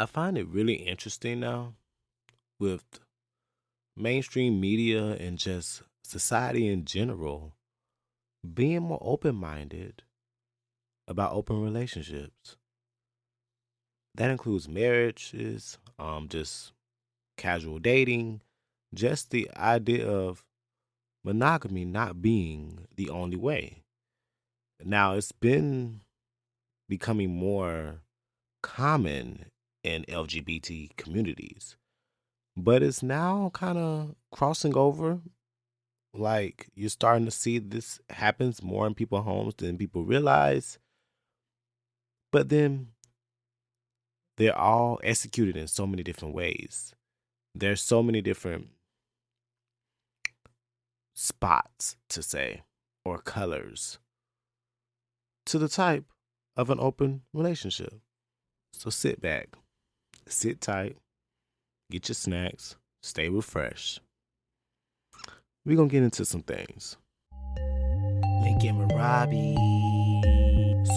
I find it really interesting now with mainstream media and just society in general being more open minded about open relationships. That includes marriages, just casual dating, just the idea of monogamy not being the only way. Now, it's been becoming more common in LGBT communities, but it's now kind of crossing over. Like, you're starting to see this happens more in people's homes than people realize. But then they're all executed in so many different ways. There's so many different spots to say or colors to the type of an open relationship. So sit back, sit tight, get your snacks, stay refreshed. We're going to get into some things. Linkin with Robbie.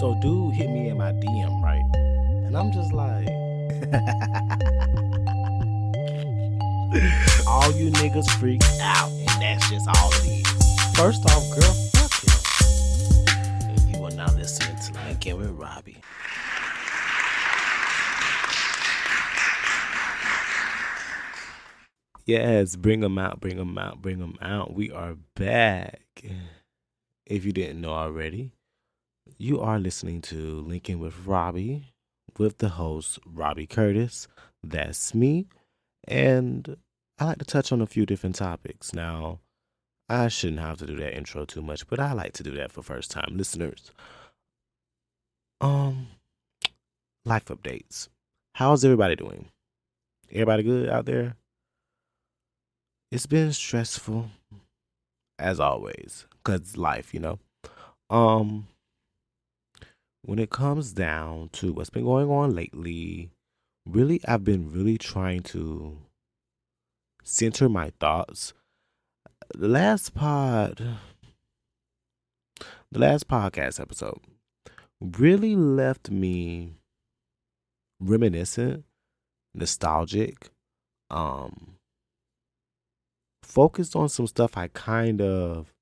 So, dude hit me in my DM, right? And I'm just like, all you niggas freak out, and that's just all it is. First off, girl, fuck him. And you are now listening to Linkin with Robbie. Yes, bring them out, bring them out, bring them out. We are back. If you didn't know already, you are listening to Linkin with Robbie with the host, Robbie Curtis. That's me. And I like to touch on a few different topics. Now, I shouldn't have to do that intro too much, but I like to do that for first time listeners. Um, Life updates. How's everybody doing? Everybody good out there? It's been stressful as always, cause life, Um, when it comes down to what's been going on lately, really, I've been really trying to center my thoughts. The last podcast episode really left me reminiscent, nostalgic, um, focused on some stuff I kind of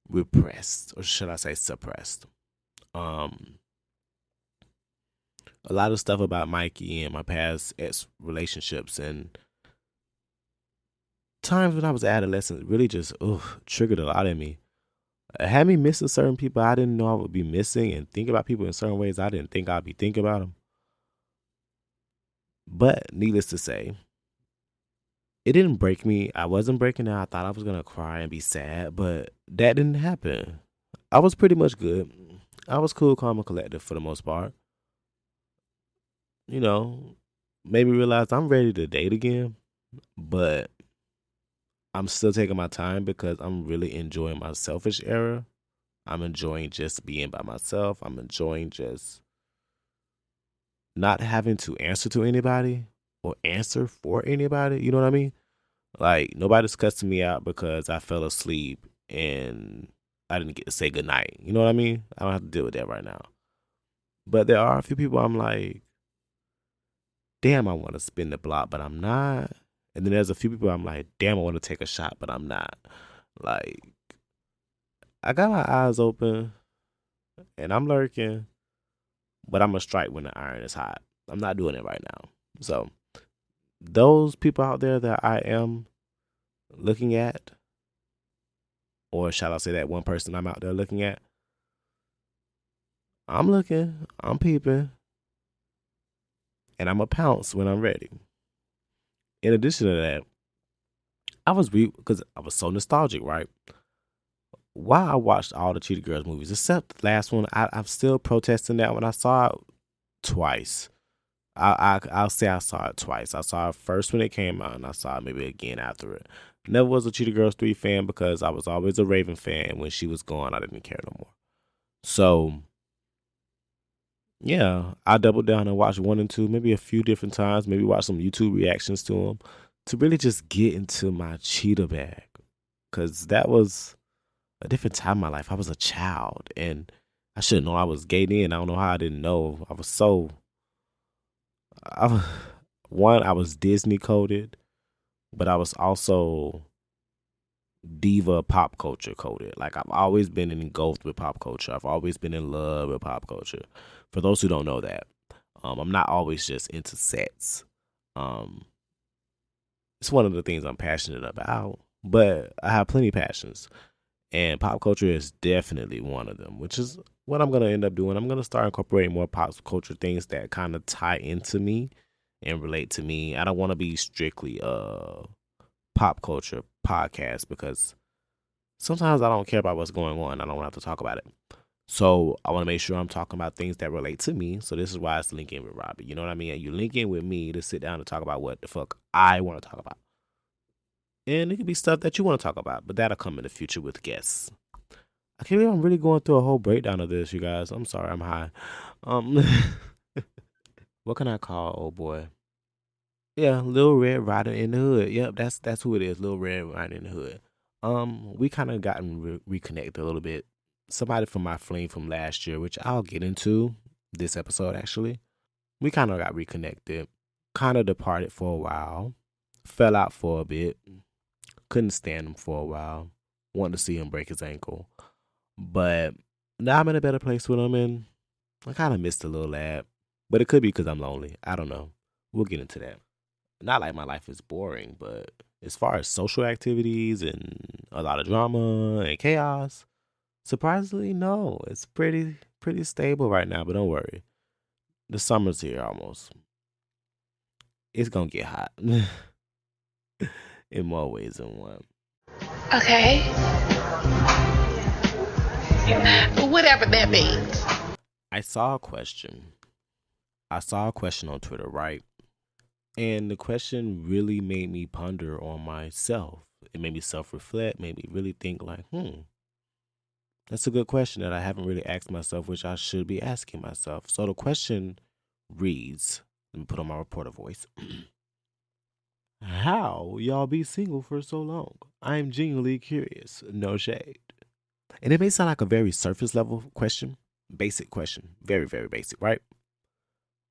repressed, or should I say suppressed. Um, a lot of stuff about Mikey and my past ex relationships and times when I was adolescent really just triggered a lot in me. It had me missing certain people I didn't know I would be missing and think about people in certain ways I didn't think I'd be thinking about them. But needless to say, it didn't break me. I wasn't breaking down. I thought I was going to cry and be sad, but that didn't happen. I was pretty much good. I was cool, calm, and collected for the most part. You know, made me realize I'm ready to date again, but I'm still taking my time because I'm really enjoying my selfish era. I'm enjoying just being by myself. I'm enjoying just not having to answer to anybody or answer for anybody. You know what I mean? Like, nobody's cussing me out because I fell asleep and I didn't get to say goodnight. You know what I mean? I don't have to deal with that right now. But there are a few people I'm like, damn, I want to spin the block, but I'm not. And then there's a few people I'm like, damn, I want to take a shot, but I'm not. Like, I got my eyes open and I'm lurking, but I'm going to strike when the iron is hot. I'm not doing it right now. So, those people out there that I am looking at, or shall I say that one person I'm out there looking at, I'm looking, I'm peeping, and I'm going to pounce when I'm ready. In addition to that, because I was so nostalgic, right? While I watched all the Cheetah Girls movies, except the last one, I'm still protesting that when I saw it twice. I'll say I saw it twice. I saw it first when it came out, and I saw it maybe again after it. Never was a Cheetah Girls 3 fan because I was always a Raven fan. When she was gone, I didn't care no more. So, yeah, I doubled down and watched 1 and 2 maybe a few different times. Maybe watch some YouTube reactions to them to really just get into my Cheetah bag. Because that was a different time in my life. I was a child, and I should have known I was gay then. I don't know how I didn't know. one, I was Disney coded, but I was also diva pop culture coded. Like I've always been engulfed with pop culture. I've always been in love with pop culture. For those who don't know that, I'm not always just into sets. Um, it's one of the things I'm passionate about, but I have plenty of passions, and pop culture is definitely one of them. Which is what I'm gonna end up doing. I'm gonna start incorporating more pop culture things that kind of tie into me and relate to me. I don't want to be strictly pop culture podcast because sometimes I don't care about what's going on. I don't have to talk about it. So I want to make sure I'm talking about things that relate to me. So this is why it's Linking with Robbie. You know what I mean? And you link in with me to sit down and talk about what the fuck I want to talk about. And it could be stuff that you want to talk about, but that'll come in the future with guests. I can't believe I'm really going through a whole breakdown of this, you guys. I'm sorry, I'm high. Um, what can I call old boy? Yeah, Little Red Riding in the Hood. Yep, that's who it is. Little Red Riding in the Hood. We kind of gotten reconnected a little bit. Somebody from my fling from last year, which I'll get into this episode actually. We kind of got reconnected. Kind of departed for a while. Fell out for a bit. Couldn't stand him for a while. Wanted to see him break his ankle, but now I'm in a better place with him, and I kind of missed the little lad. But it could be because I'm lonely. I don't know. We'll get into that. Not like my life is boring, but as far as social activities and a lot of drama and chaos, surprisingly, no. It's pretty stable right now, but don't worry. The summer's here almost. It's gonna get hot in more ways than one. Okay. Whatever that means. I saw a question. I saw a question on Twitter, right? And the question really made me ponder on myself. It made me self-reflect, made me really think like, that's a good question that I haven't really asked myself, which I should be asking myself. So the question reads, let me put on my reporter voice. How y'all be single for so long? I'm genuinely curious. No shade. And it may sound like a very surface level question, basic question, very, very basic, right?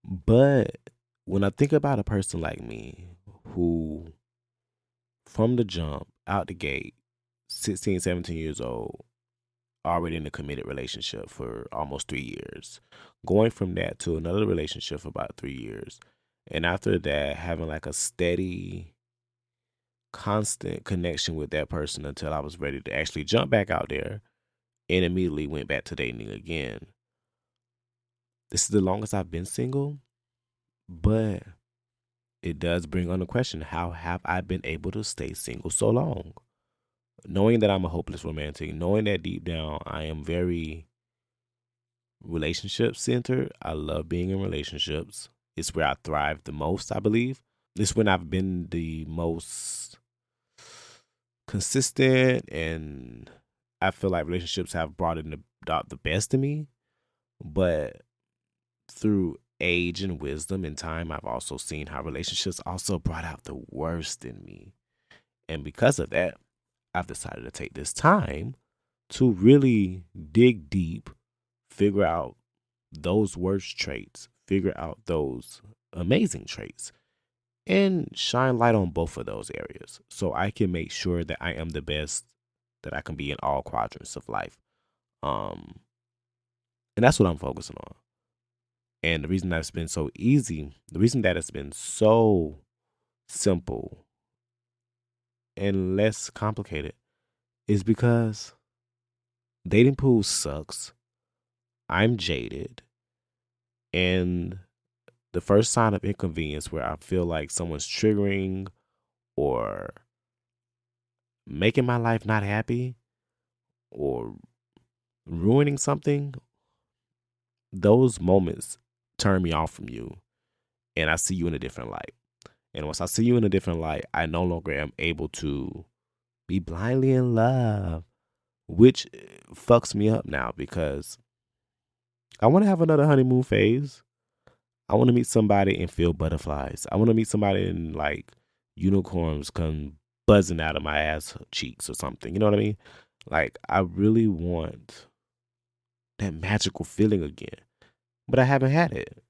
But when I think about a person like me who, from the jump, out the gate, 16, 17 years old, already in a committed relationship for almost 3 years, going from that to another relationship for about 3 years, and after that, having like a steady, constant connection with that person until I was ready to actually jump back out there and immediately went back to dating again. This is the longest I've been single, but it does bring on the question, how have I been able to stay single so long? Knowing that I'm a hopeless romantic, knowing that deep down I am very relationship centered. I love being in relationships. It's where I thrive the most, I believe. It's when I've been the most consistent, and I feel like relationships have brought in the best in me. But through age and wisdom and time, I've also seen how relationships also brought out the worst in me. And because of that, I've decided to take this time to really dig deep, figure out those worst traits, figure out those amazing traits, and shine light on both of those areas so I can make sure that I am the best that I can be in all quadrants of life. Um, and that's what I'm focusing on. And the reason that's been so easy, the reason that it's been so simple and less complicated is because dating pool sucks. I'm jaded. And the first sign of inconvenience where I feel like someone's triggering or making my life not happy or ruining something, those moments turn me off from you and I see you in a different light. And once I see you in a different light, I no longer am able to be blindly in love, which fucks me up now because I want to have another honeymoon phase. I want to meet somebody and feel butterflies. I want to meet somebody and like unicorns come buzzing out of my ass cheeks or something. You know what I mean? Like, I really want that magical feeling again, but I haven't had it.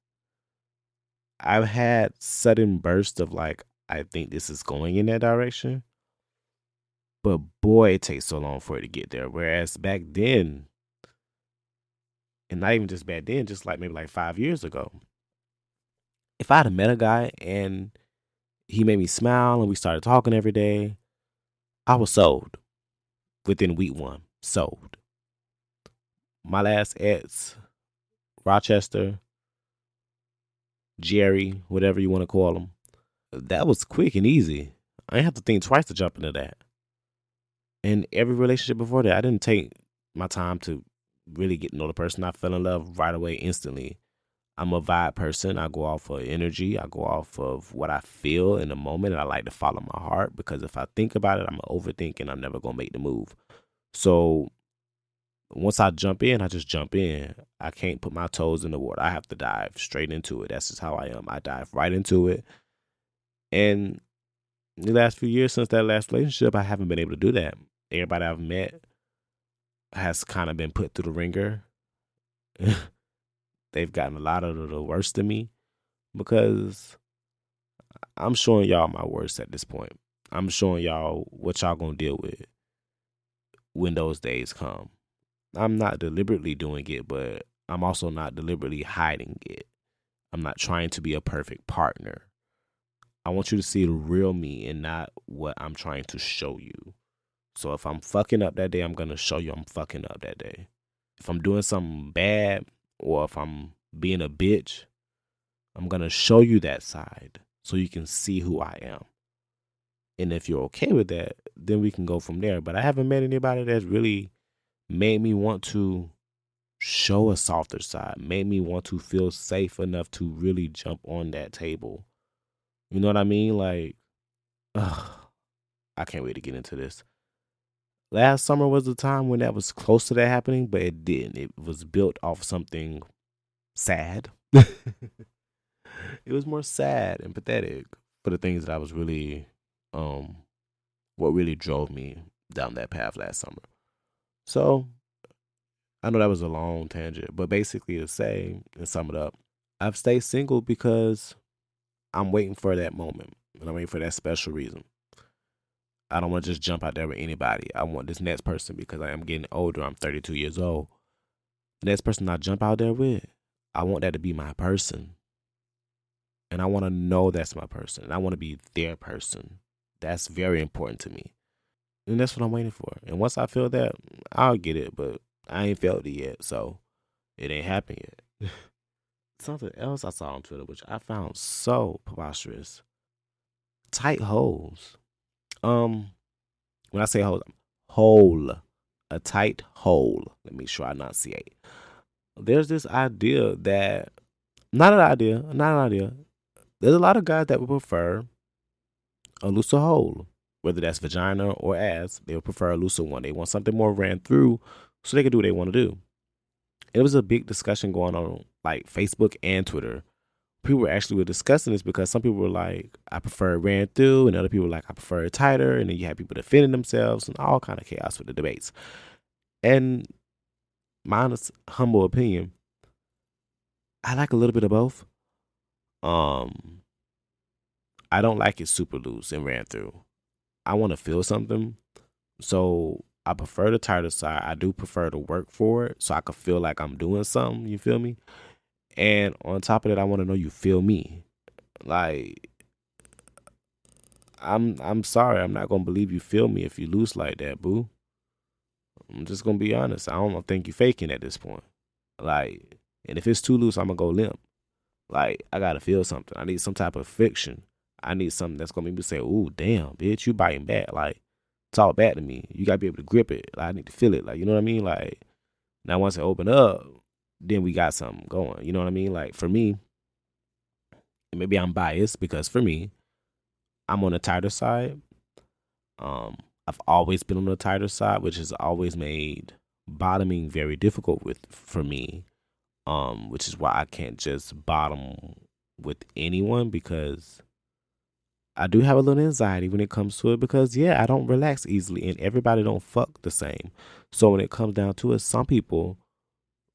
I've had sudden bursts of like, I think this is going in that direction, but boy, it takes so long for it to get there. Whereas back then, and not even just back then, just like maybe like 5 years ago, if I had met a guy and he made me smile and we started talking every day, I was sold within week one. Sold. My last ex, Rochester, Jerry, whatever you want to call him, that was quick and easy. I didn't have to think twice to jump into that. And every relationship before that, I didn't take my time to really get to know the person. I fell in love right away, instantly. I'm a vibe person. I go off of energy. I go off of what I feel in the moment, and I like to follow my heart because if I think about it, I'm overthinking. I'm never gonna make the move. So once I jump in, I just jump in. I can't put my toes in the water. I have to dive straight into it. That's just how I am. I dive right into it. And the last few years since that last relationship, I haven't been able to do that. Everybody I've met has kind of been put through the ringer. They've gotten a lot of the worst of me because I'm showing y'all my worst at this point. I'm showing y'all what y'all gonna deal with when those days come. I'm not deliberately doing it, but I'm also not deliberately hiding it. I'm not trying to be a perfect partner. I want you to see the real me and not what I'm trying to show you. So if I'm fucking up that day, I'm going to show you I'm fucking up that day. If I'm doing something bad or if I'm being a bitch, I'm going to show you that side so you can see who I am. And if you're okay with that, then we can go from there. But I haven't met anybody that's really made me want to show a softer side, made me want to feel safe enough to really jump on that table. You know what I mean? Like, ugh, I can't wait to get into this. Last summer was the time when that was close to that happening, but it didn't. It was built off something sad. It was more sad and pathetic for the things that I was really, what really drove me down that path last summer. So I know that was a long tangent, but basically to say and sum it up, I've stayed single because I'm waiting for that moment and I'm waiting for that special reason. I don't want to just jump out there with anybody. I want this next person because I am getting older. I'm 32 years old. The next person I jump out there with, I want that to be my person. And I want to know that's my person. And I want to be their person. That's very important to me. And that's what I'm waiting for. And once I feel that, I'll get it. But I ain't felt it yet. So it ain't happened yet. Something else I saw on Twitter, which I found so preposterous. Tight holes. When I say hole, hole, a tight hole. Let me make sure I enunciate. There's this idea that, not an idea. There's a lot of guys that would prefer a looser hole, whether that's vagina or ass. They would prefer a looser one. They want something more ran through so they can do what they want to do. It was a big discussion going on like Facebook and Twitter. People actually were discussing this because some people were like, I prefer it ran through, and other people were like, I prefer it tighter, and then you had people defending themselves and all kind of chaos with the debates. And my honest, humble opinion, I like a little bit of both. I don't like it super loose and ran through. I want to feel something, so I prefer the tighter side. I do prefer to work for it, so I can feel like I'm doing something. You feel me? And on top of that, I want to know you feel me. Like, I'm sorry, I'm not gonna believe you feel me if you loose like that, boo. I'm just gonna be honest. I don't think you faking at this point. Like, and if it's too loose, I'm gonna go limp. Like, I gotta feel something. I need some type of friction. I need something that's gonna make me say, "Ooh, damn, bitch, you biting back." Like, talk back to me. You gotta be able to grip it. Like, I need to feel it. Like, you know what I mean? Like, now once it open up, then we got something going. You know what I mean? Like, for me, and maybe I'm biased because for me, I'm on the tighter side. I've always been on the tighter side, which has always made bottoming very difficult for me. Which is why I can't just bottom with anyone because I do have a little anxiety when it comes to it because yeah, I don't relax easily and everybody don't fuck the same. So when it comes down to it, some people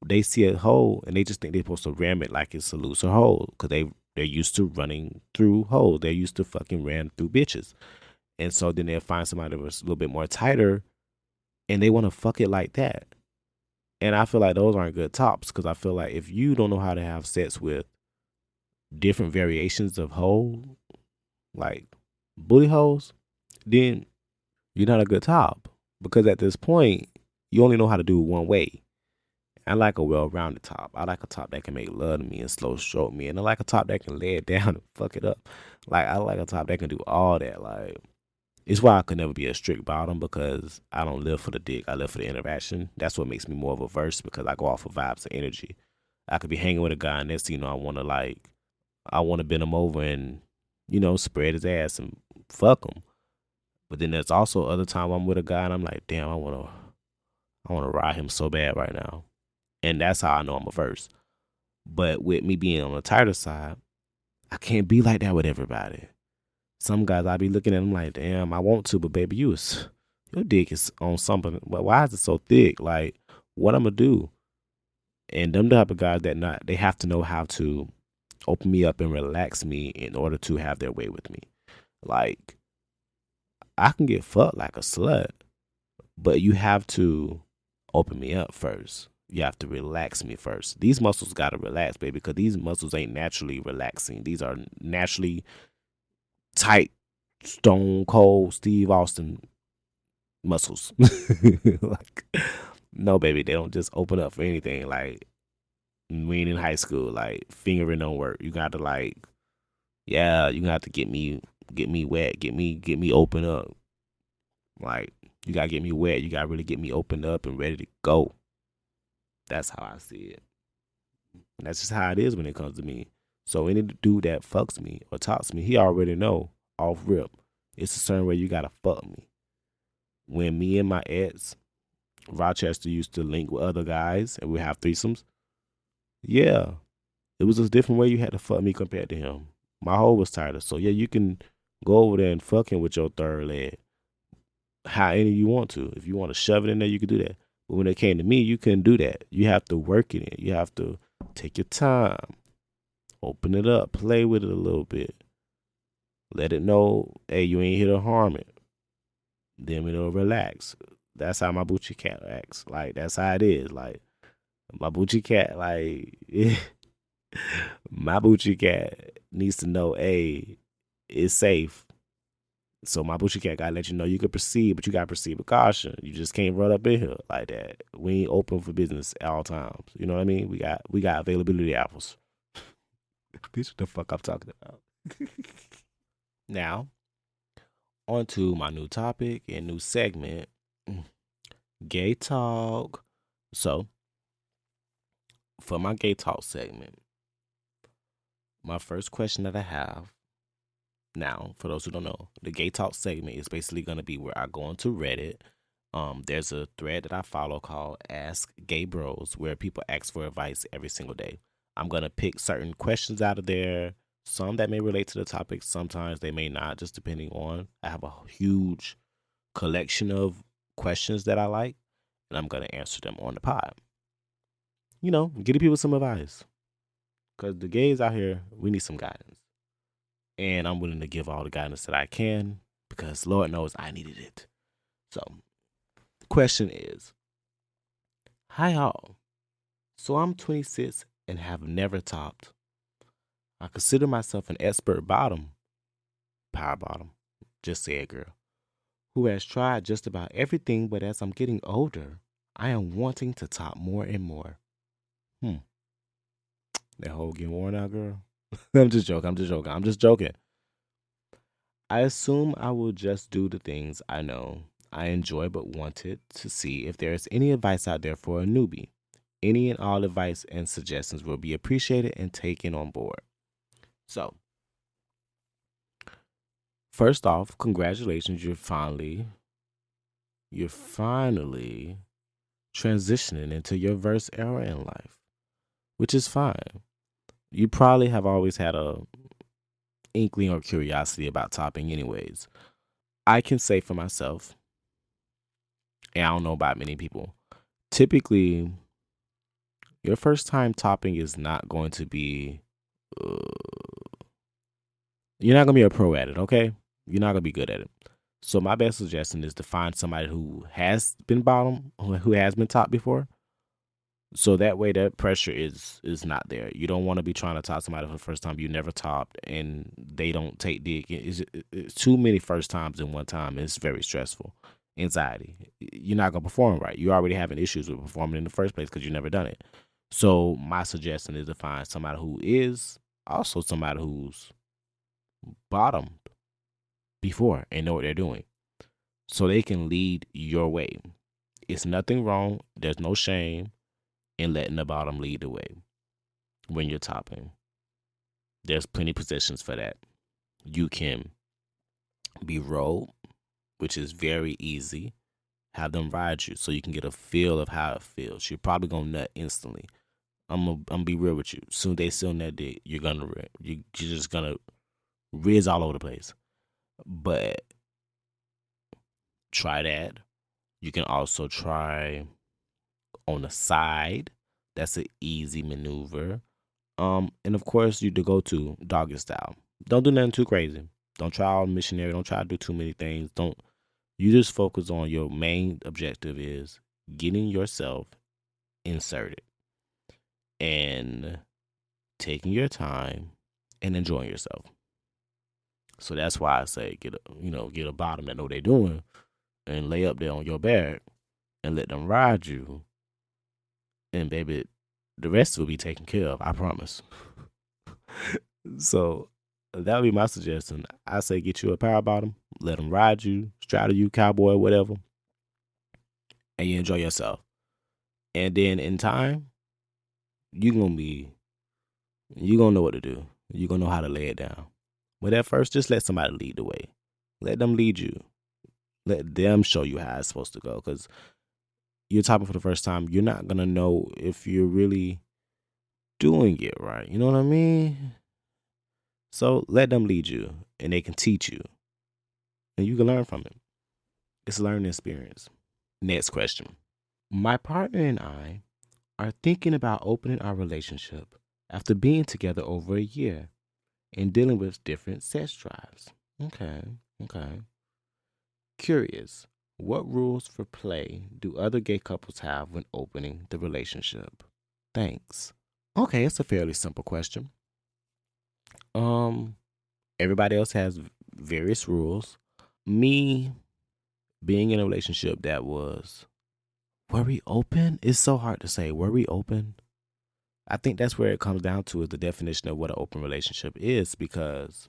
they see a hole and they just think they're supposed to ram it like it's a looser hole because They're used to running through hoes. They're used to fucking ran through bitches. And so then they'll find somebody that was a little bit more tighter and they want to fuck it like that. And I feel like those aren't good tops because I feel like if you don't know how to have sex with different variations of hole, like booty holes, then you're not a good top. Because at this point, you only know how to do it one way. I like a well-rounded top. I like a top that can make love to me and slow stroke me. And I like a top that can lay it down and fuck it up. Like, I like a top that can do all that. Like, it's why I could never be a strict bottom because I don't live for the dick. I live for the interaction. That's what makes me more of a verse because I go off of vibes and energy. I could be hanging with a guy and next thing you know, I want to bend him over and, spread his ass and fuck him. But then there's also other time I'm with a guy and I'm like, damn, I want to ride him so bad right now. And that's how I know I'm a verse. But with me being on the tighter side, I can't be like that with everybody. Some guys I be looking at them like, damn, I want to, but baby, your dick is on something. But why is it so thick? Like, what I'm gonna do? And them type of guys they have to know how to open me up and relax me in order to have their way with me. Like, I can get fucked like a slut, but you have to open me up first. You have to relax me first. These muscles got to relax, baby, because these muscles ain't naturally relaxing. These are naturally tight, stone cold Steve Austin muscles. Like, no, baby, they don't just open up for anything. Like, we ain't in high school. Like, fingering don't work. You got to you got to get me wet, get me open up. Like, you got to get me wet. You got to really get me opened up and ready to go. That's how I see it. And that's just how it is when it comes to me. So any dude that fucks me or talks me, he already know off rip. It's a certain way you gotta fuck me. When me and my ex, Rochester, used to link with other guys and we have threesomes, yeah, it was a different way you had to fuck me compared to him. My hole was tighter. So yeah, you can go over there and fuck him with your third leg. How any you want to. If you want to shove it in there, you can do that. But when it came to me, you couldn't do that. You have to work it in. You have to take your time. Open it up. Play with it a little bit. Let it know, hey, you ain't here to harm it. Then it'll relax. That's how my Bucci cat acts. Like, that's how it is. Like, my Bucci cat, like, my Bucci cat needs to know, hey, it's safe. So my Bucci cat gotta let you know you can proceed, but you gotta proceed with caution. You just can't run up in here like that. We ain't open for business at all times. You know what I mean? We got availability hours. Bitch, what the fuck I'm talking about? Now, on to my new topic and new segment, gay talk. So, for my gay talk segment, my first question that I have now, for those who don't know, the gay talk segment is basically going to be where I go into Reddit. There's a thread that I follow called Ask Gay Bros, where people ask for advice every single day. I'm going to pick certain questions out of there, some that may relate to the topic, sometimes they may not, just depending on. I have a huge collection of questions that I like, and I'm going to answer them on the pod. Getting people some advice. Because the gays out here, we need some guidance. And I'm willing to give all the guidance that I can because Lord knows I needed it. So, the question is, hi y'all. So I'm 26 and have never topped. I consider myself an expert bottom, power bottom, just say it girl, who has tried just about everything, but as I'm getting older, I am wanting to top more and more. That whole getting worn out, girl. I'm just joking. I assume I will just do the things I know I enjoy but wanted to see if there is any advice out there for a newbie. Any and all advice and suggestions will be appreciated and taken on board. So, first off, congratulations, you're finally transitioning into your verse era in life, which is fine. You probably have always had a inkling or curiosity about topping anyways. I can say for myself, and I don't know about many people, typically your first time topping is not going to be You're not gonna be a pro at it, okay? You're not gonna be good at it. So my best suggestion is to find somebody who has been bottom, who has been top before. So that way that pressure is not there. You don't want to be trying to top somebody for the first time you never topped and they don't take dick. It's too many first times in one time. It's very stressful. Anxiety. You're not gonna perform right. You're already having issues with performing in the first place because you've never done it. So my suggestion is to find somebody who is also somebody who's bottomed before and know what they're doing. So they can lead your way. It's nothing wrong. There's no shame in letting the bottom lead the way when you're topping. There's plenty of positions for that. You can be rode, which is very easy. Have them ride you so you can get a feel of how it feels. You're probably gonna nut instantly. I'm be real with you. Soon they sit on that dick, you're just gonna riz all over the place. But try that. You can also try on the side. That's an easy maneuver. And of course, you to go to doggy style. Don't do nothing too crazy. Don't try all missionary. Don't try to do too many things. Don't. You just focus on your main objective is getting yourself inserted and taking your time and enjoying yourself. So that's why I say get a bottom that know what they're doing and lay up there on your back and let them ride you. And baby, the rest will be taken care of. I promise. So that would be my suggestion. I say get you a power bottom, let them ride you, straddle you, cowboy, whatever, and you enjoy yourself. And then in time, you gonna know what to do. You gonna know how to lay it down. But at first, just let somebody lead the way. Let them lead you. Let them show you how it's supposed to go. Because you're topping for the first time, you're not gonna know if you're really doing it right. You know what I mean? So let them lead you, and they can teach you, and you can learn from it. It's a learning experience. Next question. My partner and I are thinking about opening our relationship after being together over a year and dealing with different sex drives. Okay. Curious, what rules for play do other gay couples have when opening the relationship? Thanks. Okay, it's a fairly simple question. Everybody else has various rules. Me being in a relationship that was, were we open? It's so hard to say. Were we open? I think that's where it comes down to is the definition of what an open relationship is because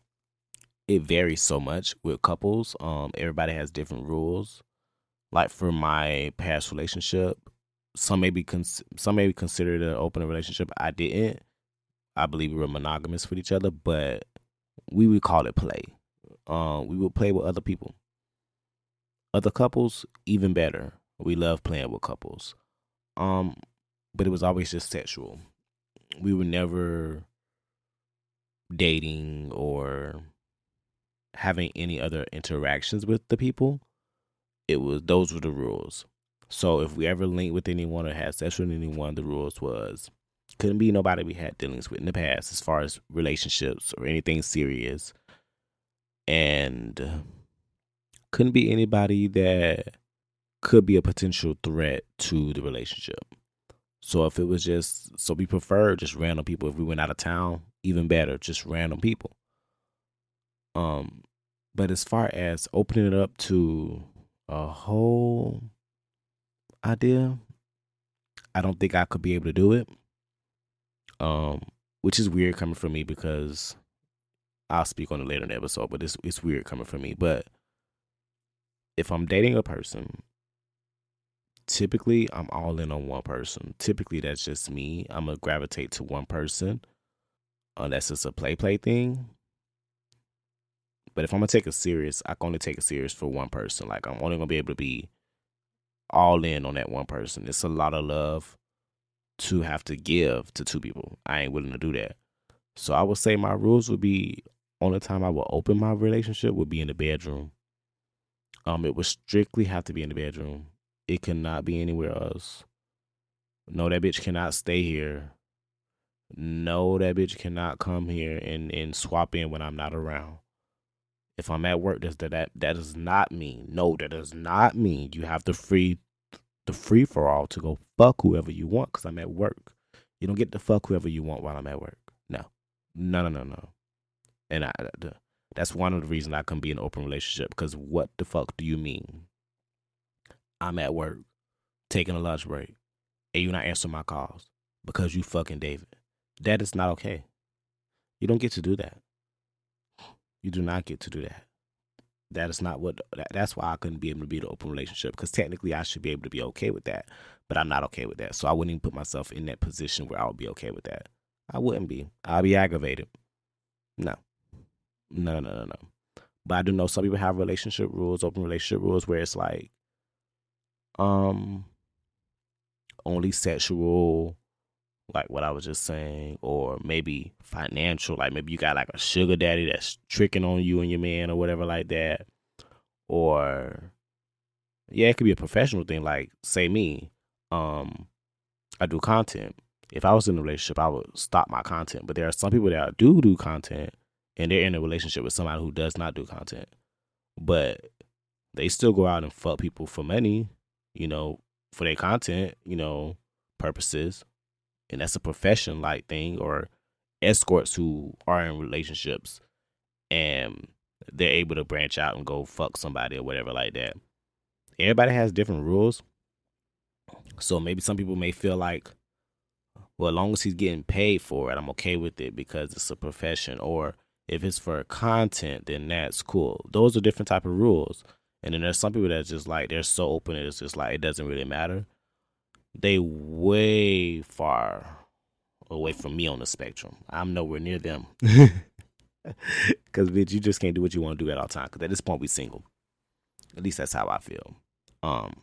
it varies so much with couples. Everybody has different rules. Like for my past relationship, some may be considered an open relationship. I didn't. I believe we were monogamous with each other, but we would call it play. We would play with other people. Other couples, even better. We love playing with couples. But it was always just sexual. We were never dating or having any other interactions with the people. Those were the rules. So if we ever linked with anyone or had sex with anyone, the rules was couldn't be nobody we had dealings with in the past as far as relationships or anything serious. And couldn't be anybody that could be a potential threat to the relationship. So if it was we prefer just random people. If we went out of town, even better, just random people. But as far as opening it up to a whole idea, I don't think I could be able to do it. Which is weird coming from me because I'll speak on it later in the episode, but it's weird coming from me. But if I'm dating a person, typically I'm all in on one person. Typically that's just me. I'm gonna gravitate to one person unless it's a play thing. But if I'm gonna take it serious, I can only take it serious for one person. Like I'm only gonna be able to be all in on that one person. It's a lot of love to have to give to two people. I ain't willing to do that. So I would say my rules would be only time I will open my relationship would be in the bedroom. It would strictly have to be in the bedroom. It cannot be anywhere else. No, that bitch cannot stay here. No, that bitch cannot come here and swap in when I'm not around. If I'm at work, that does not mean, no, that does not mean you have the free for all to go fuck whoever you want because I'm at work. You don't get to fuck whoever you want while I'm at work. No, no, no, no, no. And that's one of the reasons I couldn't be in an open relationship, because what the fuck do you mean? I'm at work taking a lunch break and you're not answering my calls because you fucking David. That is not okay. You don't get to do that. You do not get to do that. That is not what. That's why I couldn't be able to be in an open relationship, because technically I should be able to be okay with that, but I'm not okay with that. So I wouldn't even put myself in that position where I would be okay with that. I wouldn't be. I'd be aggravated. No, no, no, no, no. But I do know some people have relationship rules, open relationship rules, where it's like, um, only sexual, like what I was just saying, or maybe financial, like maybe you got like a sugar daddy that's tricking on you and your man or whatever like that. Or yeah, it could be a professional thing, like say me, um, I do content. If I was in a relationship, I would stop my content. But there are some people that do content and they're in a relationship with somebody who does not do content. But they still go out and fuck people for money, you know, for their content, purposes. And that's a profession like thing. Or escorts who are in relationships and they're able to branch out and go fuck somebody or whatever like that. Everybody has different rules. So maybe some people may feel like, well, as long as he's getting paid for it, I'm okay with it because it's a profession. Or if it's for content, then that's cool. Those are different type of rules. And then there's some people that's just like, they're so open, it's just like, it doesn't really matter. They way far away from me on the spectrum. I'm nowhere near them. Because, bitch, you just can't do what you want to do at all times. Because at this point, we single. At least that's how I feel. Um,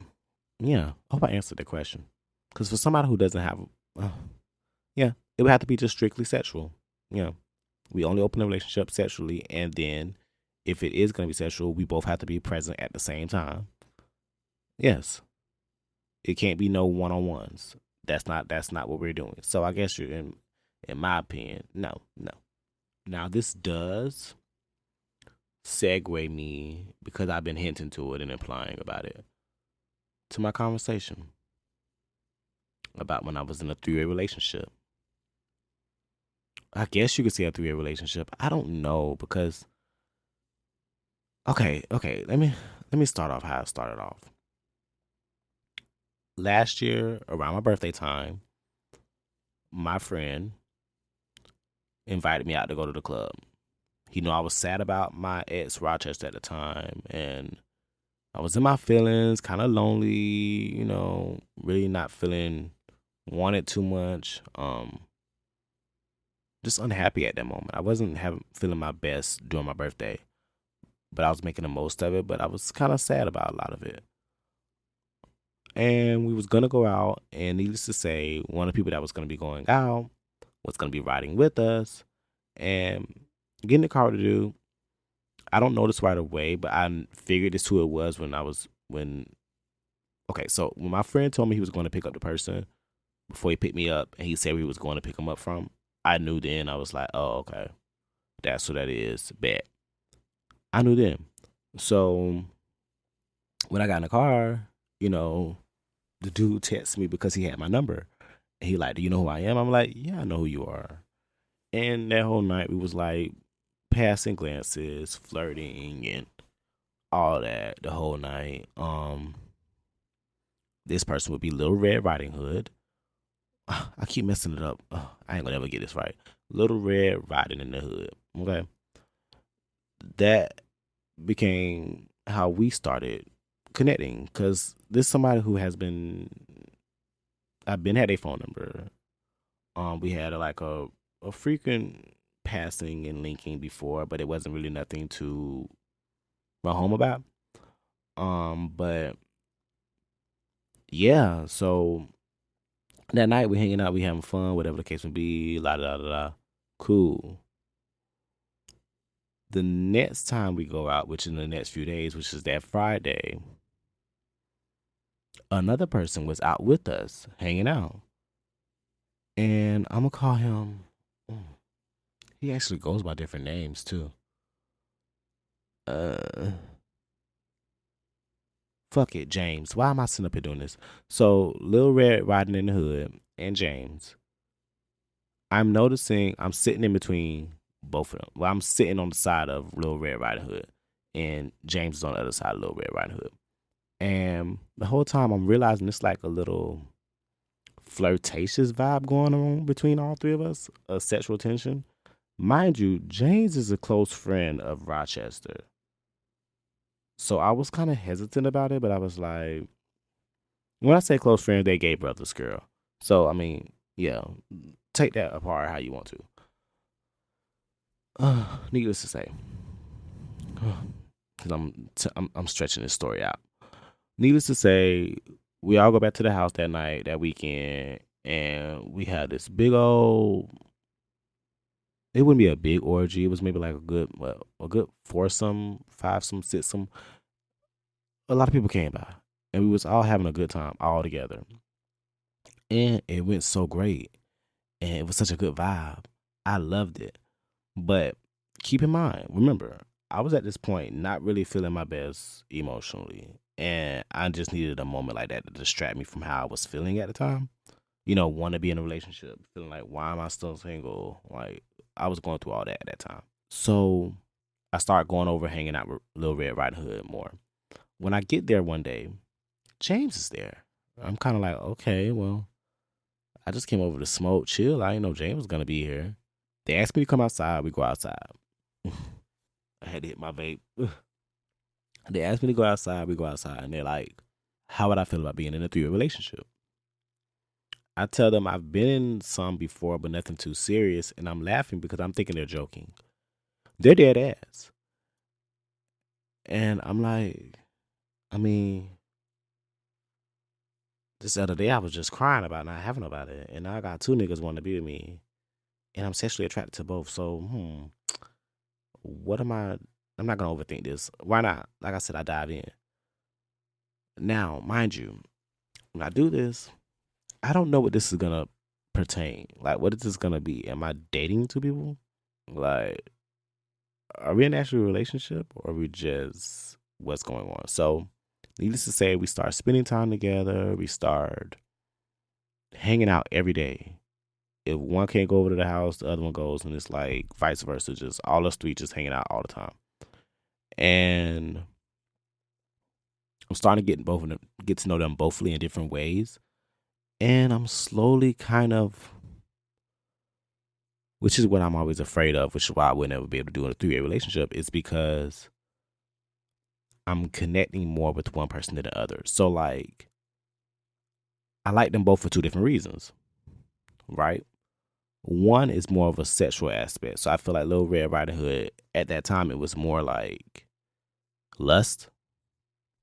yeah, I hope I answered the question. Because for somebody who doesn't have, yeah, it would have to be just strictly sexual. Yeah, we only open a relationship sexually, and then if it is going to be sexual, we both have to be present at the same time. Yes, it can't be no one-on-ones. That's not what we're doing. So I guess you're in my opinion, no, no. Now this does segue me, because I've been hinting to it and implying about it, to my conversation about when I was in a 3-way relationship. I guess you could say a 3-way relationship. I don't know, because okay, let me start off how I started off. Last year around my birthday time, my friend invited me out to go to the club. He knew I was sad about my ex Rochester at the time, and I was in my feelings, kind of lonely, really not feeling wanted too much. Just unhappy at that moment. I wasn't feeling my best during my birthday, but I was making the most of it. But I was kind of sad about a lot of it. And we was gonna go out, and needless to say, one of the people that was gonna be going out was gonna be riding with us, and getting the car to do. I don't notice right away, but I figured it's who it was when. Okay, so when my friend told me he was going to pick up the person before he picked me up, and he said where he was going to pick him up from, I knew then. I was like, oh, okay, that's who that is. Bet. I knew then. So when I got in the car, the dude texted me because he had my number. And he like, do you know who I am? I'm like, yeah, I know who you are. And that whole night we was like passing glances, flirting, and all that the whole night. This person would be Little Red Riding Hood. I keep messing it up. I ain't gonna ever get this right. Little Red Riding in the Hood. Okay. That became how we started connecting, because this is somebody who I've been had a phone number. We had like a frequent passing and linking before, but it wasn't really nothing to write home about. But yeah, so that night we hanging out, we having fun, whatever the case may be, la da da da. Cool. The next time we go out, which in the next few days, which is that Friday, another person was out with us, hanging out. And I'm gonna call him. He actually goes by different names too. uh fuck it, James. Why am I sitting up here doing this? So Lil Red Riding in the Hood and James, I'm noticing I'm sitting in between both of them. Well, I'm sitting on the side of Lil Red Riding Hood, and James is on the other side of Lil Red Riding Hood. And the whole time I'm realizing it's like a little flirtatious vibe going on between all three of us, a sexual tension. Mind you, James is a close friend of Rochester. So I was kind of hesitant about it, but I was like, when I say close friend, they gay brothers, girl. So, I mean, yeah, take that apart how you want to. Needless to say, because I'm stretching this story out. Needless to say, we all go back to the house that night, that weekend, and we had this big old. It wouldn't be a big orgy. It was maybe like a good foursome, fivesome, sixsome. A lot of people came by, and we was all having a good time all together, and it went so great, and it was such a good vibe. I loved it, but keep in mind, remember, I was at this point not really feeling my best emotionally, and I just needed a moment like that to distract me from how I was feeling at the time. Want to be in a relationship, feeling like, why am I still single? Like, I was going through all that at that time. So I started going over, hanging out with Lil Red Riding Hood more. When I get there one day, James is there. I'm kind of like, okay, well, I just came over to smoke, chill. I didn't know James was going to be here. They asked me to come outside. We go outside. I had to hit my vape. They asked me to go outside. We go outside. And they're like, how would I feel about being in a 3-year relationship? I tell them I've been in some before, but nothing too serious. And I'm laughing because I'm thinking they're joking. They're dead ass. And I'm like, I mean, this other day I was just crying about not having nobody. And now I got 2 niggas wanting to be with me. And I'm sexually attracted to both. So, what am I? I'm not going to overthink this. Why not? Like I said, I dive in. Now, mind you, when I do this, I don't know what this is going to pertain. Like, what is this going to be? Am I dating 2 people? Like, are we in an actual relationship or are we just what's going on? So, needless to say, we start spending time together. We start hanging out every day. If one can't go over to the house, the other one goes, and it's like vice versa. Just all us 3 just hanging out all the time. And I'm starting to get to know them bothly in different ways. And I'm slowly kind of, which is what I'm always afraid of, which is why I would never be able to do in a 3-way relationship, is because I'm connecting more with one person than the other. So, like, I like them both for 2 different reasons, right? One is more of a sexual aspect. So I feel like Lil Red Riding Hood, at that time, it was more like lust,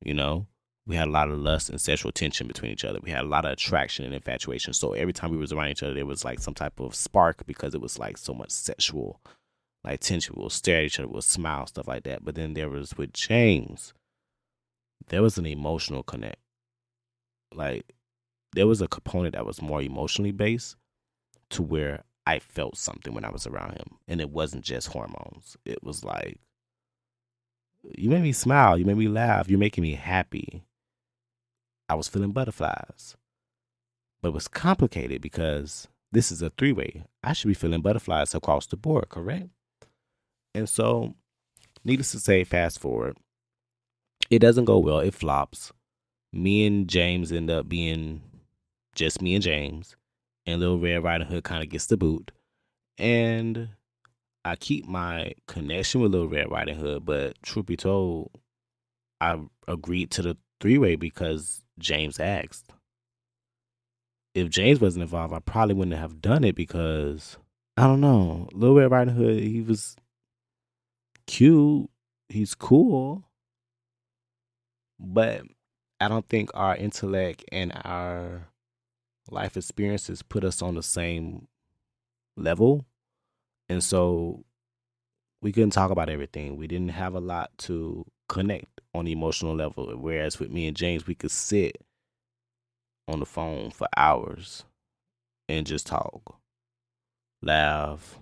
We had a lot of lust and sexual tension between each other. We had a lot of attraction and infatuation. So every time we was around each other, there was like some type of spark because it was like so much sexual, like tension. We'll stare at each other, we'll smile, stuff like that. But then there was with James, there was an emotional connect. Like, there was a component that was more emotionally based to where I felt something when I was around him. And it wasn't just hormones. It was like, you made me smile. You made me laugh. You're making me happy. I was feeling butterflies. But it was complicated because this is a 3-way. I should be feeling butterflies across the board, correct? And so, needless to say, fast forward, it doesn't go well. It flops. Me and James end up being just me and James. And Lil Red Riding Hood kind of gets the boot. And I keep my connection with Lil Red Riding Hood, but truth be told, I agreed to the 3-way because James asked. If James wasn't involved, I probably wouldn't have done it because, I don't know, Lil Red Riding Hood, he was cute, he's cool, but I don't think our intellect and our life experiences put us on the same level. And so we couldn't talk about everything. We didn't have a lot to connect on the emotional level. Whereas with me and James, we could sit on the phone for hours and just talk, laugh,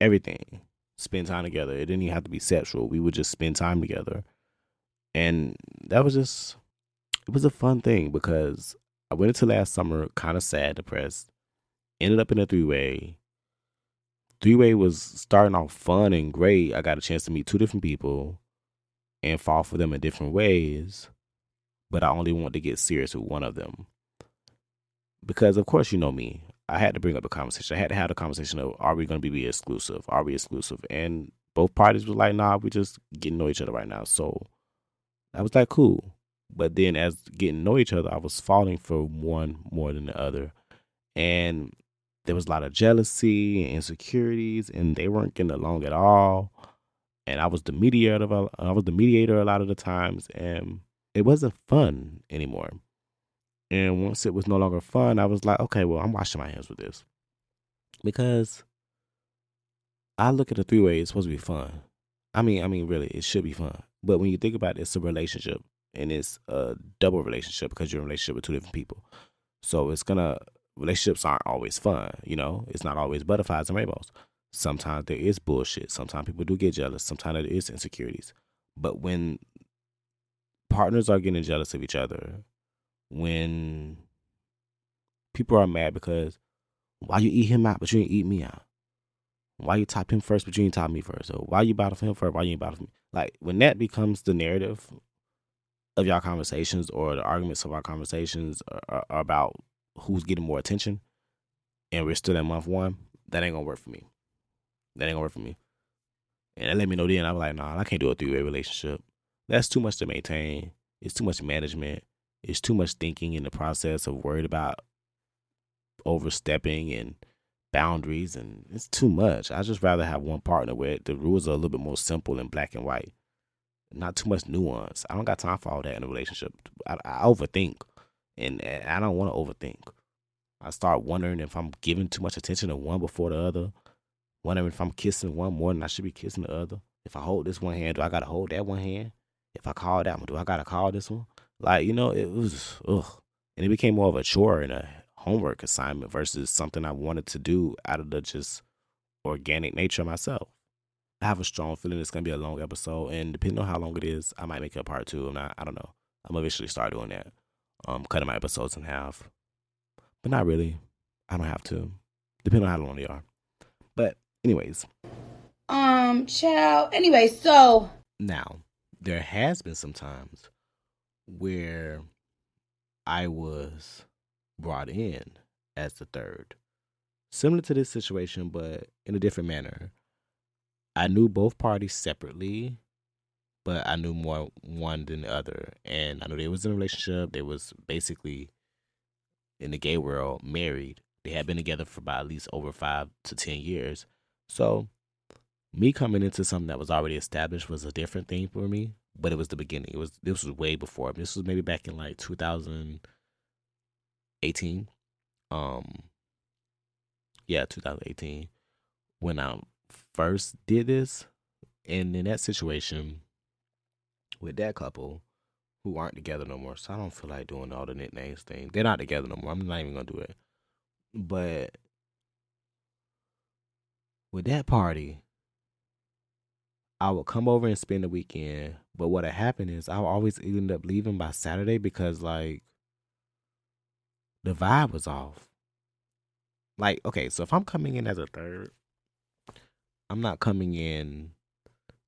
everything. spend time together. It didn't even have to be sexual. We would just spend time together. And that was just, it was a fun thing because I went into last summer kind of sad, depressed, ended up in a three-way. Three-way was starting off fun and great. I got a chance to meet two different people and fall for them in different ways, but I only want to get serious with one of them. Because, of course, you know me. I had to bring up the conversation. I had to have the conversation of, are we going to be exclusive? Are we exclusive? And both parties were like, nah, we just getting to know each other right now. So I was like, cool. But then as getting to know each other, I was falling for one more than the other. And there was a lot of jealousy and insecurities, and they weren't getting along at all. And I was the mediator a lot of the times, and it wasn't fun anymore. And once it was no longer fun, I was like, okay, well, I'm washing my hands with this. Because I look at the three-way, it's supposed to be fun. I mean, really, it should be fun. But when you think about it, it's a relationship. And it's a double relationship because you're in a relationship with two different people. So relationships aren't always fun, you know? It's not always butterflies and rainbows. Sometimes there is bullshit. Sometimes people do get jealous. Sometimes there is insecurities. But when partners are getting jealous of each other, when people are mad because why you eat him out but you didn't eat me out? Why you top him first but you didn't top me first? Or why you battle for him first, why you ain't battle for me? Like, when that becomes the narrative of y'all conversations, or the arguments of our conversations are about who's getting more attention, and we're still in month one, that ain't gonna work for me. That ain't gonna work for me. And it let me know then. I was like, nah, I can't do a three-way relationship. That's too much to maintain. It's too much management. It's too much thinking in the process of worried about overstepping and boundaries, and it's too much. I just rather have one partner where the rules are a little bit more simple and black and white. Not too much nuance. I don't got time for all that in a relationship. I overthink, and I don't want to overthink. I start wondering if I'm giving too much attention to one before the other. Wondering if I'm kissing one more than I should be kissing the other. If I hold this one hand, do I gotta hold that one hand? If I call that one, do I gotta call this one? Like, it was ugh. And it became more of a chore and a homework assignment versus something I wanted to do out of the just organic nature of myself. I have a strong feeling it's gonna be a long episode, and depending on how long it is, I might make it a part two. I don't know. I'm gonna eventually start doing that. Cutting my episodes in half. But not really. I don't have to. Depending on how long they are. But anyways. Child. Anyway, so now there has been some times where I was brought in as the third. Similar to this situation, but in a different manner. I knew both parties separately, but I knew more one than the other. And I knew they was in a relationship. They was basically, in the gay world, married. They had been together for about at least over 5 to 10 years. So me coming into something that was already established was a different thing for me, but it was the beginning. This was way before. This was maybe back in like 2018. 2018 when I first did this. And in that situation with that couple who aren't together no more, so I don't feel like doing all the nicknames thing. They're not together no more. I'm not even gonna do it. But with that party, I would come over and spend the weekend. But what had happened is I would always end up leaving by Saturday because, like, the vibe was off. Like, okay, so if I'm coming in as a third, I'm not coming in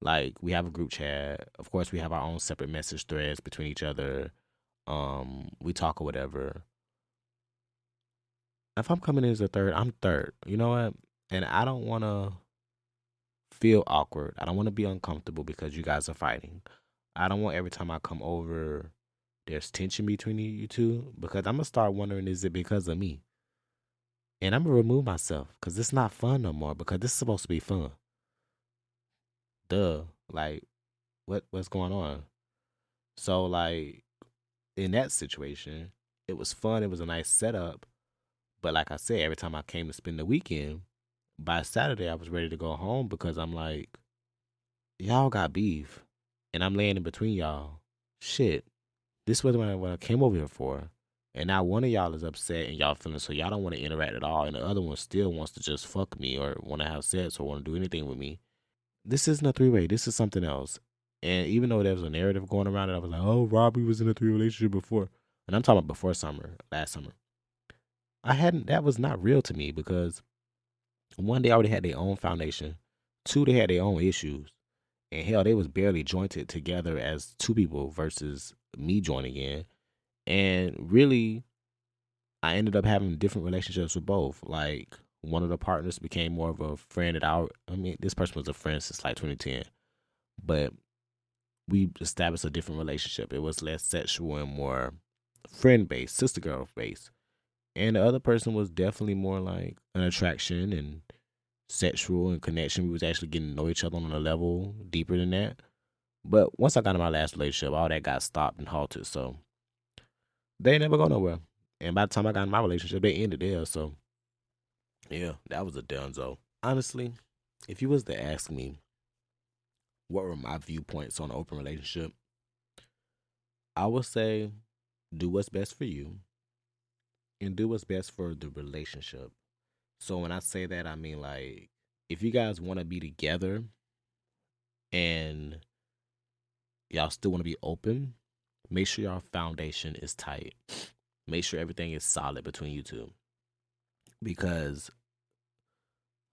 like we have a group chat. Of course, we have our own separate message threads between each other. We talk or whatever. If I'm coming in as a third, I'm third. You know what? And I don't want to feel awkward. I don't want to be uncomfortable because you guys are fighting. I don't want every time I come over, there's tension between you two, because I'm going to start wondering, is it because of me? And I'm going to remove myself because it's not fun no more, because this is supposed to be fun. Duh. Like, what's going on? So, like, in that situation, it was fun. It was a nice setup. But like I said, every time I came to spend the weekend, by Saturday, I was ready to go home because I'm like, y'all got beef, and I'm laying in between y'all. Shit, this was what I came over here for. And now one of y'all is upset and y'all feeling so y'all don't want to interact at all, and the other one still wants to just fuck me or want to have sex or want to do anything with me. this isn't a three-way. This is something else. And even though there was a narrative going around it, I was like, oh, Robbie was in a 3 relationship before. And I'm talking about before summer, last summer. That was not real to me because one, they already had their own foundation. Two, they had their own issues. And hell, they was barely jointed together as two people versus me joining in. And really, I ended up having different relationships with both. Like, one of the partners became more of a friend this person was a friend since like 2010. But we established a different relationship. It was less sexual and more friend based, sister girl based. And the other person was definitely more like an attraction and sexual and connection. We was actually getting to know each other on a level deeper than that. But once I got in my last relationship, all that got stopped and halted. So they never go nowhere. And by the time I got in my relationship, they ended there. So yeah, that was a donezo. Honestly, if you was to ask me what were my viewpoints on an open relationship, I would say do what's best for you and do what's best for the relationship. So when I say that, I mean like if you guys want to be together and y'all still want to be open, make sure your foundation is tight. Make sure everything is solid between you two. Because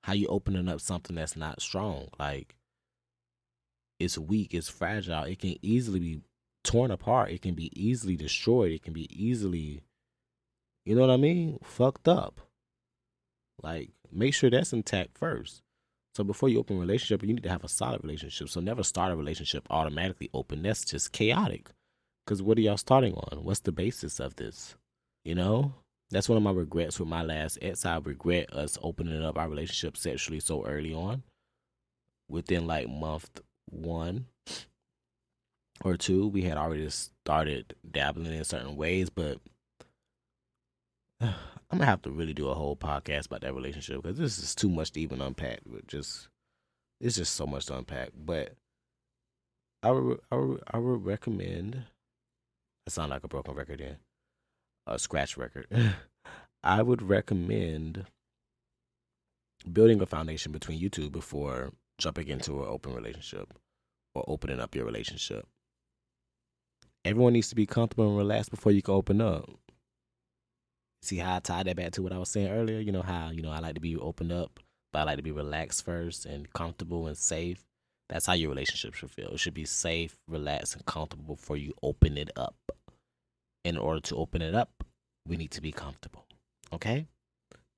how you opening up something that's not strong, like it's weak, it's fragile, it can easily be torn apart, it can be easily destroyed, it can be easily, you know what I mean, fucked up. Like, make sure that's intact first. So before you open a relationship, you need to have a solid relationship. So never start a relationship automatically open. That's just chaotic. Because what are y'all starting on? What's the basis of this? You know? That's one of my regrets with my last ex. I regret us opening up our relationship sexually so early on. Within like month 1 or 2, we had already started dabbling in certain ways, but I'm gonna have to really do a whole podcast about that relationship because this is too much to even unpack. It's just so much to unpack. But I would recommend. I sound like a broken record then, a scratch record. I would recommend building a foundation between you two before jumping into an open relationship or opening up your relationship. Everyone needs to be comfortable and relaxed before you can open up. See how I tied that back to what I was saying earlier? You know how, I like to be opened up, but I like to be relaxed first and comfortable and safe. That's how your relationship should feel. It should be safe, relaxed, and comfortable before you open it up. In order to open it up, we need to be comfortable. Okay?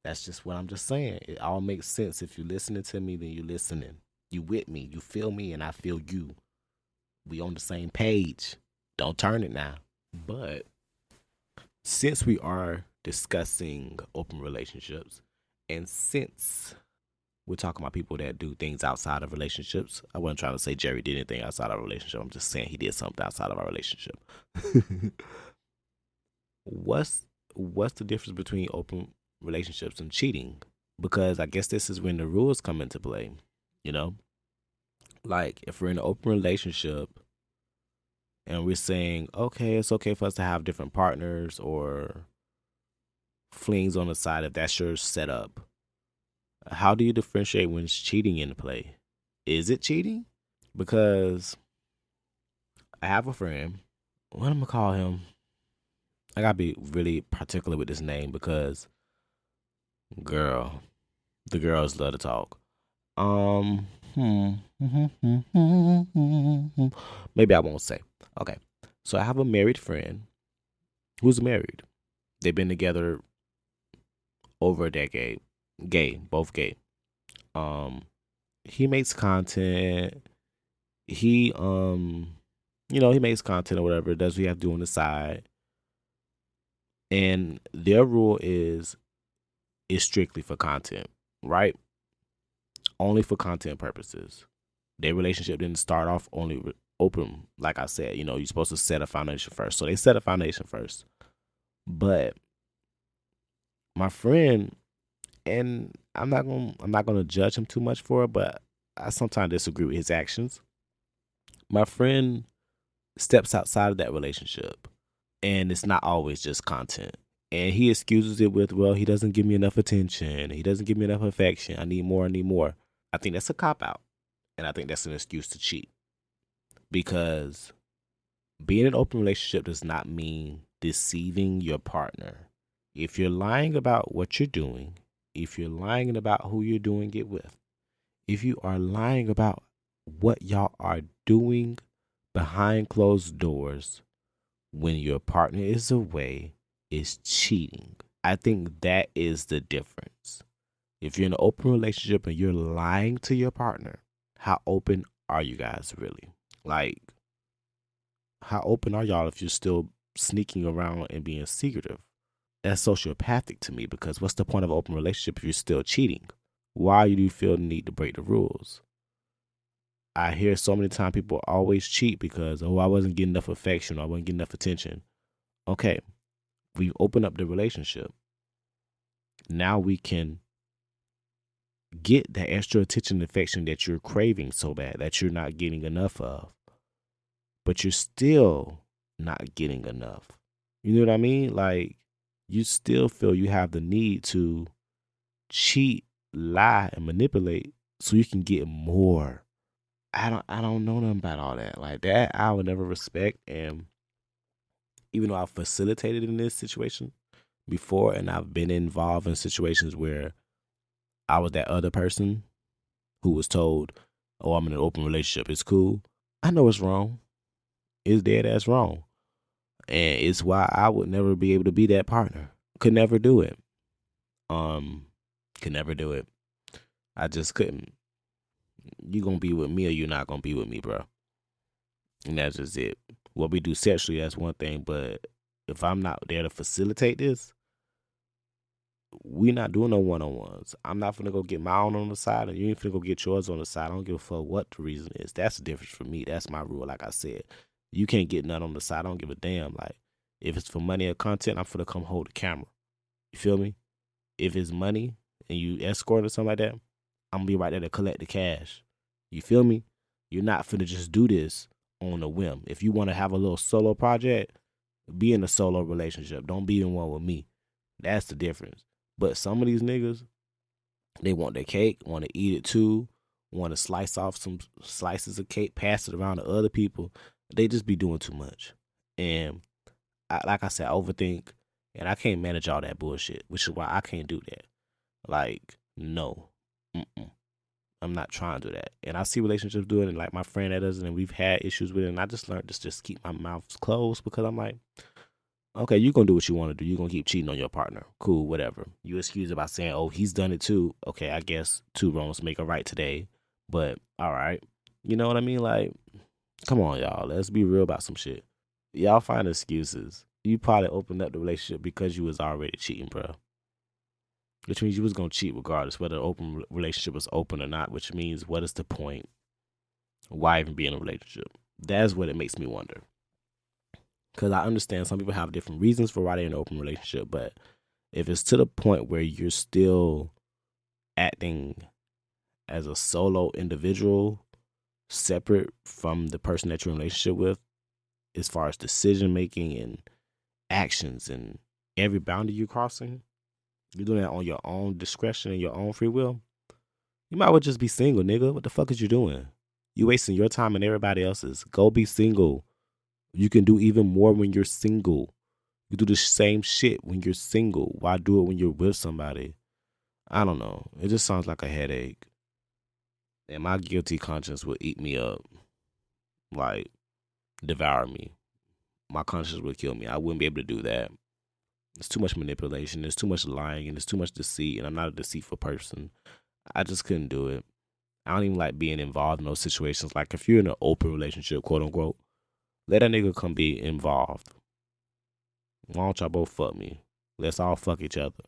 That's just what I'm just saying. It all makes sense. If you're listening to me, then you're listening. You with me. You feel me, and I feel you. We on the same page. Don't turn it now. But since we are discussing open relationships, and since we're talking about people that do things outside of relationships, I wasn't trying to say Jerry did anything outside of a relationship. I'm just saying he did something outside of our relationship. What's the difference between open relationships and cheating? Because I guess this is when the rules come into play. Like if we're in an open relationship and we're saying, okay, it's okay for us to have different partners or flings on the side if that's your setup. How do you differentiate when it's cheating in play? Is it cheating? Because I have a friend. What am I gonna call him? I gotta be really particular with this name because, the girls love to talk. Maybe I won't say. Okay, so I have a married friend who's married. They've been together over a decade. Gay, both gay. He makes content. He he makes content or whatever. Does what he have to do on the side. And their rule is strictly for content, right? Only for content purposes. Their relationship didn't start off only open. Like I said, you're supposed to set a foundation first. So they set a foundation first. But my friend, and I'm not gonna judge him too much for it, but I sometimes disagree with his actions. My friend steps outside of that relationship, and it's not always just content. And he excuses it with, well, he doesn't give me enough attention. He doesn't give me enough affection. I need more. I think that's a cop out. And I think that's an excuse to cheat. Because being in an open relationship does not mean deceiving your partner. If you're lying about what you're doing, if you're lying about who you're doing it with, if you are lying about what y'all are doing behind closed doors when your partner is away, is cheating. I think that is the difference. If you're in an open relationship and you're lying to your partner, how open are you guys really? Like, how open are y'all if you're still sneaking around and being secretive? That's sociopathic to me, because what's the point of an open relationship if you're still cheating? Why do you feel the need to break the rules? I hear so many times people always cheat because, I wasn't getting enough affection, or I wasn't getting enough attention. Okay, we've opened up the relationship. Now we can get that extra attention and affection that you're craving so bad, that you're not getting enough of. But you're still not getting enough. You know what I mean? Like, you still feel you have the need to cheat, lie, and manipulate so you can get more. I don't know nothing about all that. Like, that I would never respect. And even though I've facilitated in this situation before, and I've been involved in situations where I was that other person who was told, oh, I'm in an open relationship, it's cool. I know it's wrong. It's dead ass wrong. And it's why I would never be able to be that partner. Could never do it. Could never do it. I just couldn't. You gonna be with me or you're not gonna be with me, bro. And that's just it. What we do sexually, that's one thing, but if I'm not there to facilitate this, we not doing no one-on-ones. I'm not finna go get my own on the side, and you ain't finna go get yours on the side. I don't give a fuck what the reason is. That's the difference for me. That's my rule, like I said. You can't get none on the side. I don't give a damn. Like, if it's for money or content, I'm finna come hold the camera. You feel me? If it's money and you escort or something like that, I'm gonna be right there to collect the cash. You feel me? You're not finna just do this on a whim. If you want to have a little solo project, be in a solo relationship. Don't be in one with me. That's the difference. But some of these niggas, they want their cake, want to eat it too, want to slice off some slices of cake, pass it around to other people. They just be doing too much. And like I said, I overthink, and I can't manage all that bullshit, which is why I can't do that. Like, no. I'm not trying to do that. And I see relationships doing it, like my friend that does it, and we've had issues with it, and I just learned to just keep my mouth closed, because I'm like, okay, you're going to do what you want to do. You're going to keep cheating on your partner. Cool, whatever. You excuse it by saying, oh, he's done it too. Okay, I guess 2 wrongs make a right today. But, all right. You know what I mean? Like, come on, y'all. Let's be real about some shit. Y'all find excuses. You probably opened up the relationship because you was already cheating, bro. Which means you was going to cheat regardless, whether the open relationship was open or not, which means what is the point? Why even be in a relationship? That's what it makes me wonder. Because I understand some people have different reasons for why they're in an open relationship, but if it's to the point where you're still acting as a solo individual, separate from the person that you're in a relationship with, as far as decision making and actions and every boundary you're crossing, you're doing that on your own discretion and your own free will, you might well just be single, nigga. What the fuck is you doing? You wasting your time and everybody else's. Go be single. You can do even more when you're single. You do the same shit when you're single. Why do it when you're with somebody? I don't know. It just sounds like a headache. And my guilty conscience would eat me up. Like, devour me. My conscience would kill me. I wouldn't be able to do that. It's too much manipulation. There's too much lying. And there's too much deceit. And I'm not a deceitful person. I just couldn't do it. I don't even like being involved in those situations. Like, if you're in an open relationship, quote unquote, let that nigga come be involved. Why don't y'all both fuck me? Let's all fuck each other.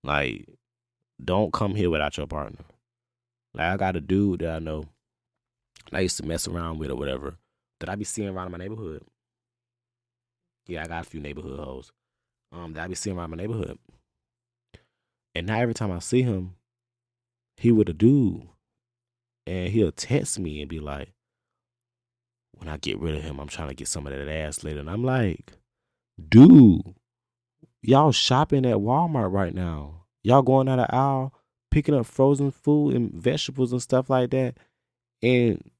Like, don't come here without your partner. Like, I got a dude that I know I used to mess around with or whatever that I be seeing around in my neighborhood. Yeah, I got a few neighborhood hoes that I be seeing around my neighborhood. And now every time I see him, he with a dude. And he'll text me and be like, when I get rid of him, I'm trying to get some of that ass later. And I'm like, dude, y'all shopping at Walmart right now. Y'all going out of aisle, picking up frozen food and vegetables and stuff like that. And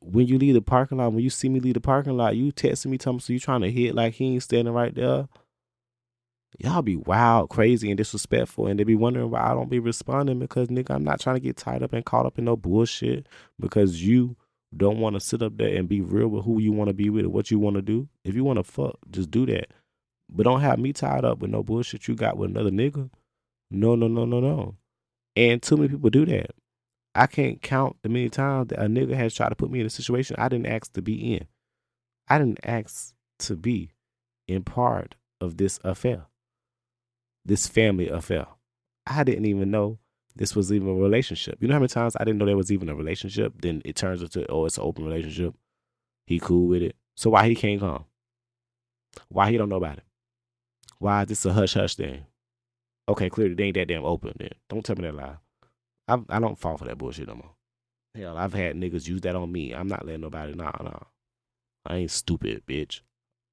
when you leave the parking lot, when you see me leave the parking lot, you texting me, telling me, so you trying to hit like he ain't standing right there. Y'all be wild, crazy, and disrespectful, and they be wondering why I don't be responding because, nigga, I'm not trying to get tied up and caught up in no bullshit because you don't want to sit up there and be real with who you want to be with or what you want to do. If you want to fuck, just do that. But don't have me tied up with no bullshit you got with another nigga. No. And too many people do that. I can't count the many times that a nigga has tried to put me in a situation I didn't ask to be in. I didn't ask to be in part of this affair, this family affair. I didn't even know this was even a relationship. You know how many times I didn't know there was even a relationship? Then it turns into, oh, it's an open relationship. He cool with it. So why he can't come? Why he don't know about it? Why is this a hush-hush thing? Okay, clearly they ain't that damn open then. Don't tell me that lie. I don't fall for that bullshit no more. Hell, I've had niggas use that on me. I'm not letting nobody, nah. I ain't stupid, bitch.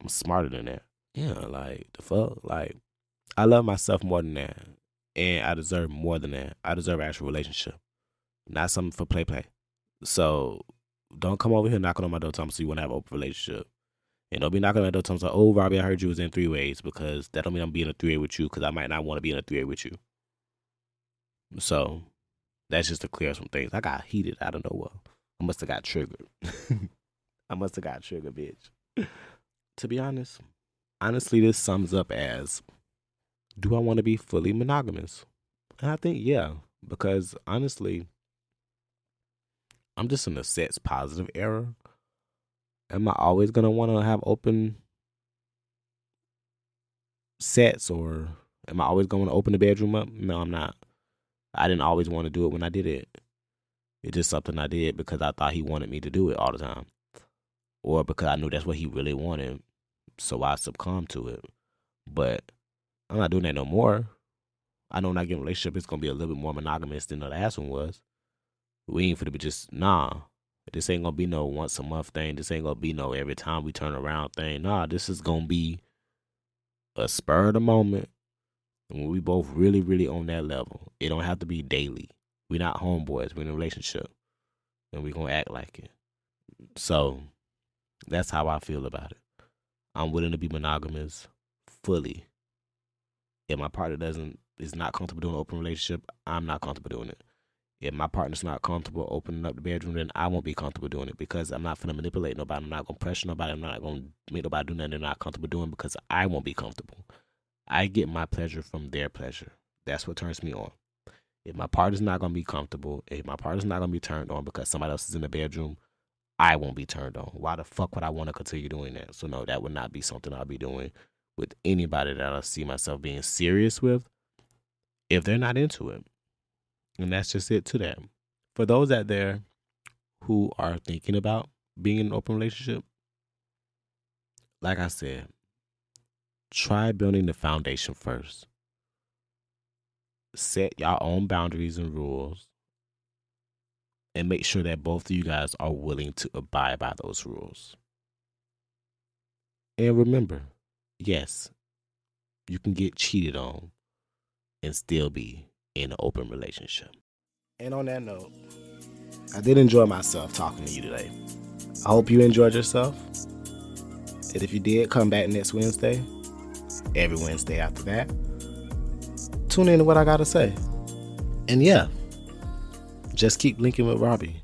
I'm smarter than that. Yeah, like, the fuck? Like, I love myself more than that. And I deserve more than that. I deserve an actual relationship. Not something for play. So, don't come over here knocking on my door telling me so you want to have an open relationship. And don't be knocking on my door telling me, oh, Robbie, I heard you was in 3-ways, because that don't mean I'm being a 3-way with you, because I might not want to be in a 3-way with you. So, that's just to clear some things. I got heated out of nowhere. I must have got triggered. Bitch. To be honest, honestly, this sums up as, do I want to be fully monogamous? And I think, yeah, because honestly, I'm just in a sex positive era. Am I always going to want to have open sets, or am I always going to open the bedroom up? No, I'm not. I didn't always want to do it when I did it. It's just something I did because I thought he wanted me to do it all the time. Or because I knew that's what he really wanted. So I succumbed to it. But I'm not doing that no more. I know when I get in a relationship, it's going to be a little bit more monogamous than the last one was. We ain't finna be just, nah. This ain't going to be no once a month thing. This ain't going to be no every time we turn around thing. Nah, this is going to be a spur of the moment. And when we both really, really on that level, it don't have to be daily. We're not homeboys. We're in a relationship. And we're going to act like it. So, that's how I feel about it. I'm willing to be monogamous fully. If my partner is not comfortable doing an open relationship, I'm not comfortable doing it. If my partner's not comfortable opening up the bedroom, then I won't be comfortable doing it, because I'm not going to manipulate nobody. I'm not going to pressure nobody. I'm not going to make nobody do nothing they're not comfortable doing, because I won't be comfortable. I get my pleasure from their pleasure. That's what turns me on. If my partner's not going to be comfortable, if my partner's not going to be turned on because somebody else is in the bedroom, I won't be turned on. Why the fuck would I want to continue doing that? So no, that would not be something I'll be doing with anybody that I see myself being serious with if they're not into it. And that's just it to them. For those out there who are thinking about being in an open relationship, like I said, try building the foundation first. Set your own boundaries and rules, and make sure that both of you guys are willing to abide by those rules. And remember, yes, you can get cheated on and still be in an open relationship. And on that note, I did enjoy myself talking to you today. I hope you enjoyed yourself. And if you did, come back next Wednesday, every Wednesday after that. Tune in to what I got to say. And yeah, just keep linking with Robbie.